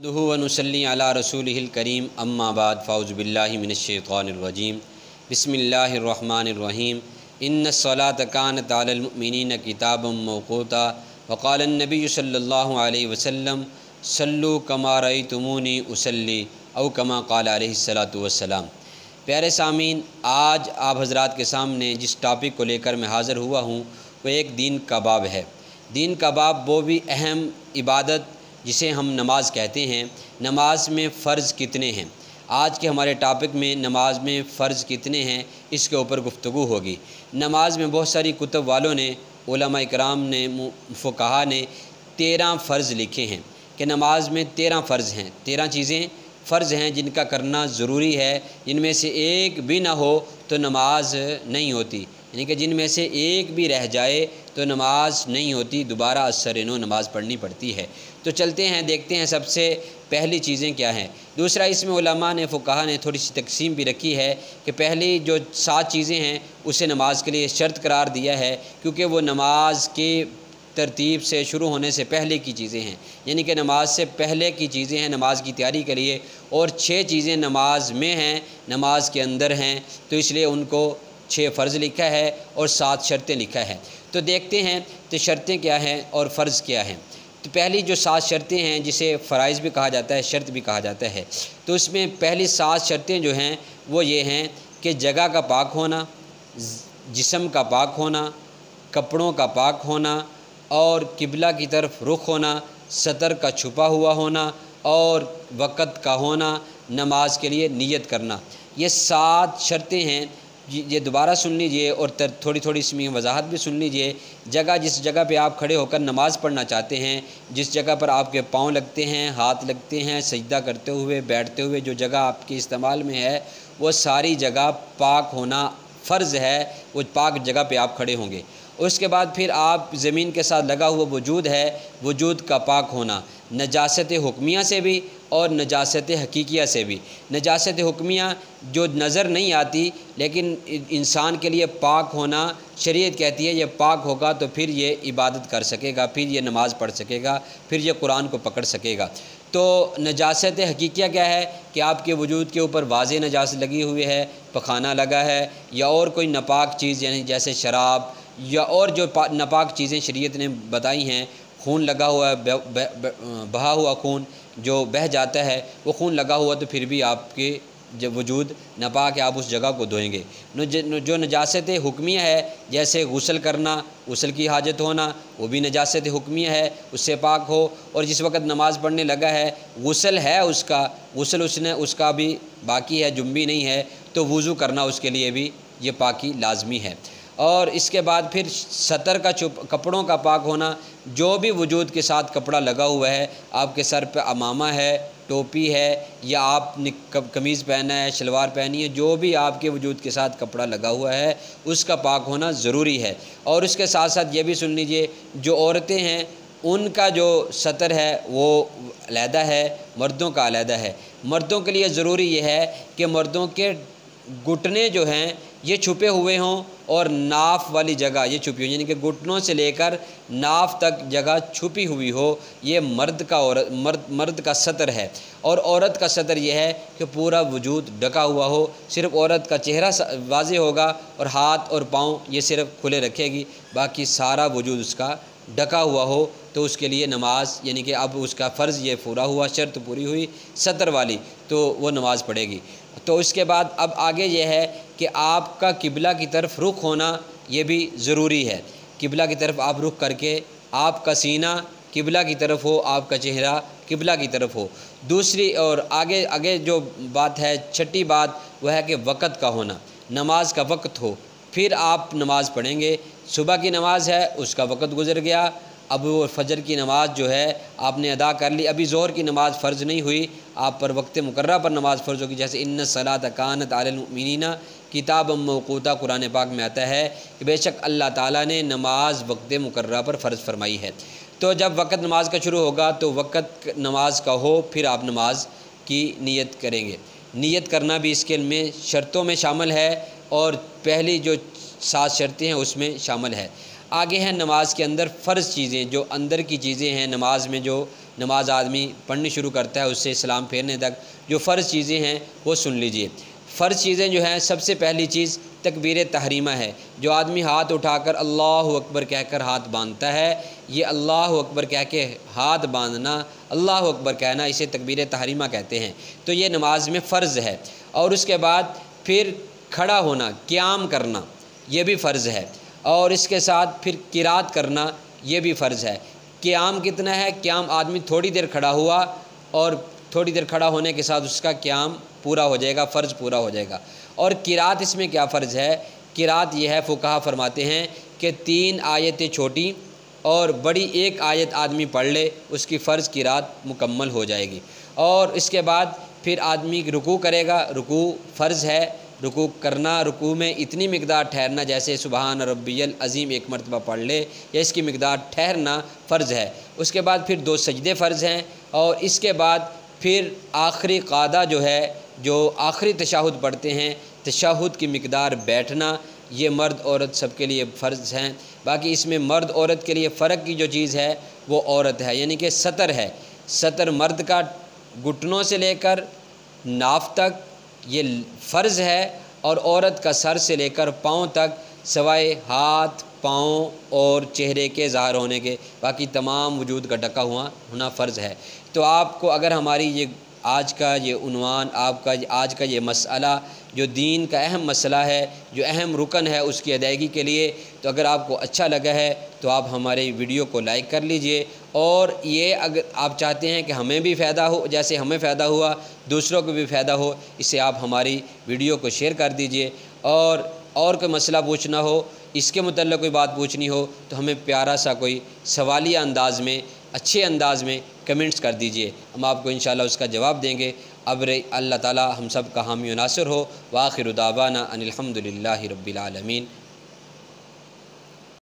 नहमदुहु व नुसल्ली अला रसूलिहिल करीम अम्मा बाद फ़ाउज़ु बिल्लाहि मिनश्शैतानिर रजीम बिस्मिल्लाहिर रहमानिर रहीम इन्नस्सलात कानत अलल मुमिनीन किताबम मौक़ूता व क़ाला अन्नबिय्यु सल्लल्लाहु अलैहि वसल्लम सल्लू कमा रअयतुमूनी उसल्ली औ कमा क़ाला अलैहिस्सलातु वस्सलाम। प्यारे सामीन, आज आप हज़रात के सामने जिस टॉपिक को लेकर मैं हाज़िर हुआ हूँ वो एक दीन का बाब है। दीन का बाब वो भी अहम इबादत जिसे हम नमाज कहते हैं। नमाज में फ़र्ज़ कितने हैं, आज के हमारे टॉपिक में नमाज में फ़र्ज़ कितने हैं इसके ऊपर गुफ्तगू होगी। नमाज में बहुत सारी कुतुब वालों ने, उलमा इकराम ने, फुक़हा ने 13 फ़र्ज़ लिखे हैं कि नमाज में 13 फ़र्ज़ हैं। 13 चीज़ें फ़र्ज़ हैं जिनका करना ज़रूरी है, जिनमें से एक भी ना हो तो नमाज नहीं होती, यानी कि जिनमें से एक भी रह जाए तो नमाज नहीं होती, दोबारा असर-ए-नौ नमाज़ पढ़नी पड़ती है। तो चलते हैं, देखते हैं सबसे पहली चीज़ें क्या हैं। दूसरा, इसमें उलमा ने, फुक़हा ने थोड़ी सी तकसीम भी रखी है कि पहली जो 7 चीज़ें हैं उसे नमाज के लिए शर्त करार दिया है, क्योंकि वो नमाज की तरतीब से शुरू होने से पहले की चीज़ें हैं, यानी कि नमाज से पहले की चीज़ें हैं नमाज की तैयारी के लिए। और 6 चीज़ें नमाज में हैं, नमाज के अंदर हैं, तो इसलिए उनको 6 फ़र्ज़ लिखा है और 7 शर्तें लिखा है। तो देखते हैं तो शर्तें क्या हैं और फ़र्ज़ क्या हैं। तो पहली जो 7 शर्तें हैं, जिसे फ़राइज़ भी कहा जाता है, शर्त भी कहा जाता है, तो उसमें पहली 7 शर्तें जो हैं वो ये हैं कि जगह का पाक होना, जिस्म का पाक होना, कपड़ों का पाक होना और किबला की तरफ रुख होना, सतर का छुपा हुआ होना और वक़्त का होना, नमाज के लिए नियत करना। ये 7 शर्तें हैं। ये दोबारा सुन लीजिए और थोड़ी थोड़ी इसमें वजाहत भी सुन लीजिए। जगह, जिस जगह पे आप खड़े होकर नमाज़ पढ़ना चाहते हैं, जिस जगह पर आपके पाँव लगते हैं, हाथ लगते हैं, सजदा करते हुए, बैठते हुए जो जगह आपके इस्तेमाल में है, वो सारी जगह पाक होना फ़र्ज़ है। वो पाक जगह पे आप खड़े होंगे। उसके बाद फिर आप ज़मीन के साथ लगा हुआ वजूद है, वजूद का पाक होना, नजासत हुक्मिया से भी और नजासत हकीकिया से भी। नजासत हुक्मिया जो नज़र नहीं आती लेकिन इंसान के लिए पाक होना, शरीयत कहती है ये पाक होगा तो फिर ये इबादत कर सकेगा, फिर ये नमाज़ पढ़ सकेगा, फिर ये कुरान को पकड़ सकेगा। तो नजासत हकीकिया क्या है कि आपके वजूद के ऊपर वाज़ेह नजासत लगी हुई है, पखाना लगा है या और कोई नापाक चीज़, यानी जैसे शराब या और जो नापाक चीज़ें शरीयत ने बताई हैं, खून लगा हुआ है, बहा हुआ खून जो बह जाता है, वो खून लगा हुआ तो फिर भी आपके जब वजूद नापाक है, आप उस जगह को धोएंगे। जो नजासत हुक्मिया है, जैसे गुस्ल करना, गुस्ल की हाजत होना, वो भी नजासत हुक्मिया है, उससे पाक हो। और जिस वक़्त नमाज़ पढ़ने लगा है, गुस्ल है उसका, गुस्ल उसका भी बाकी है, जुम्बी नहीं है, तो वज़ू करना उसके लिए भी ये पाकी लाजमी है। और इसके बाद फिर सतर का कपड़ों का पाक होना, जो भी वजूद के साथ कपड़ा लगा हुआ है, आपके सर पे अमामा है, टोपी है या आपने कमीज़ पहना है, शलवार पहनी है, जो भी आपके वजूद के साथ कपड़ा लगा हुआ है उसका पाक होना ज़रूरी है। और उसके साथ साथ ये भी सुन लीजिए, जो औरतें हैं उनका जो सतर है वो अलहदा है, मर्दों का अलहदा है। मर्दों के लिए ज़रूरी ये है कि मर्दों के घुटने जो हैं ये छुपे हुए हों और नाफ वाली जगह ये छुपी हो, यानी कि घुटनों से लेकर नाफ तक जगह छुपी हुई हो। ये मर्द का सतर है। और औरत का सतर यह है कि पूरा वजूद ढका हुआ हो, सिर्फ़ औरत का चेहरा वाज़े होगा और हाथ और पाँव ये सिर्फ़ खुले रखेगी, बाकी सारा वजूद उसका ढका हुआ हो। तो उसके लिए नमाज, यानी कि अब उसका फ़र्ज़ ये पूरा हुआ, शर्त पूरी हुई सतर वाली, तो वो नमाज़ पढ़ेगी। तो उसके बाद अब आगे ये है कि आपका किबला की तरफ रुख होना ये भी ज़रूरी है। किबला की तरफ आप रुख करके आपका सीना किबला की तरफ हो, आपका चेहरा किबला की तरफ हो। दूसरी और आगे जो बात है, छठी बात वह है कि वक़्त का होना, नमाज का वक़्त हो, फिर आप नमाज़ पढ़ेंगे। सुबह की नमाज है, उसका वक़्त गुज़र गया, अब वो फजर की नमाज़ जो है आपने अदा कर ली, अभी ज़ोहर की नमाज़ फ़र्ज़ नहीं हुई, आप पर वक्त मुकर्रर पर नमाज़ फ़र्ज़ होगी। जैसे इन्नस्सलात कानत अलल मुमिनीना किताबम मौक़ूता, कुरान पाक में आता है कि बेशक अल्लाह ताला ने नमाज वक्त मुकर्रर पर फ़र्ज़ फरमाई है। तो जब वक़्त नमाज का शुरू होगा तो वक़्त नमाज का हो, फिर आप नमाज की नीयत करेंगे। नीयत करना भी इसके में शर्तों में शामिल है और पहली जो 7 शर्तें हैं उसमें शामिल है। آگے ہے نماز کے اندر فرض چیزیں، جو اندر کی چیزیں ہیں نماز میں، جو نماز آدمی پڑھنی شروع کرتا ہے اس سے سلام پھیرنے تک جو فرض چیزیں ہیں وہ سن لیجئے۔ فرض چیزیں جو ہیں، سب سے پہلی چیز تکبیر تحریمہ ہے۔ جو آدمی ہاتھ اٹھا کر اللہ اکبر کہہ کر ہاتھ باندھتا ہے، یہ اللہ اکبر کہہ کے ہاتھ باندھنا، اللہ اکبر کہنا، اسے تکبیر تحریمہ کہتے ہیں۔ تو یہ نماز میں فرض ہے۔ اور اس کے بعد پھر کھڑا ہونا، قیام کرنا، یہ بھی فرض ہے۔ اور اس کے ساتھ پھر قرات کرنا، یہ بھی فرض ہے۔ قیام کتنا ہے؟ قیام آدمی تھوڑی دیر کھڑا ہوا اور تھوڑی دیر کھڑا ہونے کے ساتھ اس کا قیام پورا ہو جائے گا، فرض پورا ہو جائے گا۔ اور قرات اس میں کیا فرض ہے؟ قرات یہ ہے، فقہا فرماتے ہیں کہ 3 آیتیں چھوٹی اور بڑی 1 آیت آدمی پڑھ لے، اس کی فرض قرات مکمل ہو جائے گی۔ اور اس کے بعد پھر آدمی رکوع کرے گا، رکوع فرض ہے۔ رکوع کرنا، رکوع میں اتنی مقدار ٹھہرنا، جیسے سبحان ربی العظیم 1 مرتبہ پڑھ لے، یا اس کی مقدار ٹھہرنا فرض ہے۔ اس کے بعد پھر 2 سجدے فرض ہیں۔ اور اس کے بعد پھر آخری قعدہ جو ہے، جو آخری تشہد پڑھتے ہیں، تشہد کی مقدار بیٹھنا، یہ مرد عورت سب کے لیے فرض ہیں۔ باقی اس میں مرد عورت کے لیے فرق کی جو چیز ہے وہ عورت ہے، یعنی کہ سطر ہے۔ سطر مرد کا گھٹنوں سے لے کر ناف تک یہ فرض ہے، اور عورت کا سر سے لے کر پاؤں تک، سوائے ہاتھ، پاؤں اور چہرے کے ظاہر ہونے کے، باقی تمام وجود کا ڈھکا ہوا ہونا فرض ہے۔ تو آپ کو اگر ہماری یہ آج کا یہ عنوان، آپ کا آج کا یہ مسئلہ جو دین کا اہم مسئلہ ہے، جو اہم رکن ہے اس کی ادائیگی کے لیے، تو اگر آپ کو اچھا لگا ہے تو آپ ہمارے ویڈیو کو لائک کر لیجئے۔ اور یہ اگر آپ چاہتے ہیں کہ ہمیں بھی فائدہ ہو، جیسے ہمیں فائدہ ہوا، دوسروں کو بھی فائدہ ہو، اسے آپ ہماری ویڈیو کو شیئر کر دیجئے۔ اور کوئی مسئلہ پوچھنا ہو، اس کے متعلق کوئی بات پوچھنی ہو، تو ہمیں پیارا سا کوئی سوالیہ انداز میں، اچھے انداز میں کمنٹس کر دیجئے، ہم آپ کو انشاءاللہ اس کا جواب دیں گے۔ اب اللہ تعالی ہم سب کا حامی و ناصر ہو۔ وآخر دعوانا ان الحمد للہ رب العالمین۔